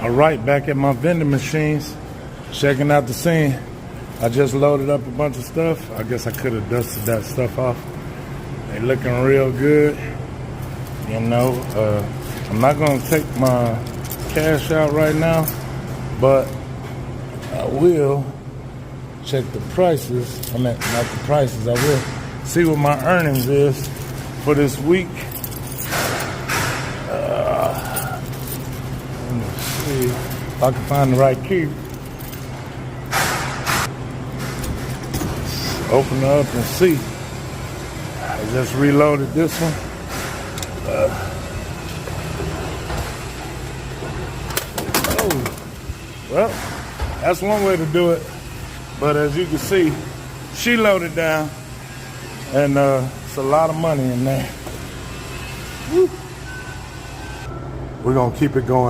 All right, back at my vending machines, checking out the scene. I just loaded up a bunch of stuff. I guess I could have dusted that stuff off. They looking real good. You know, I'm not gonna take my cash out right now, but I will check the prices. I mean, not the prices. I will see what my earnings is for this week. Let me see if I can find the right key. Let's open it up and see. I just reloaded this one. Well, that's one way to do it. But as you can see, she loaded down, and it's a lot of money in there. Woo. We're gonna keep it going.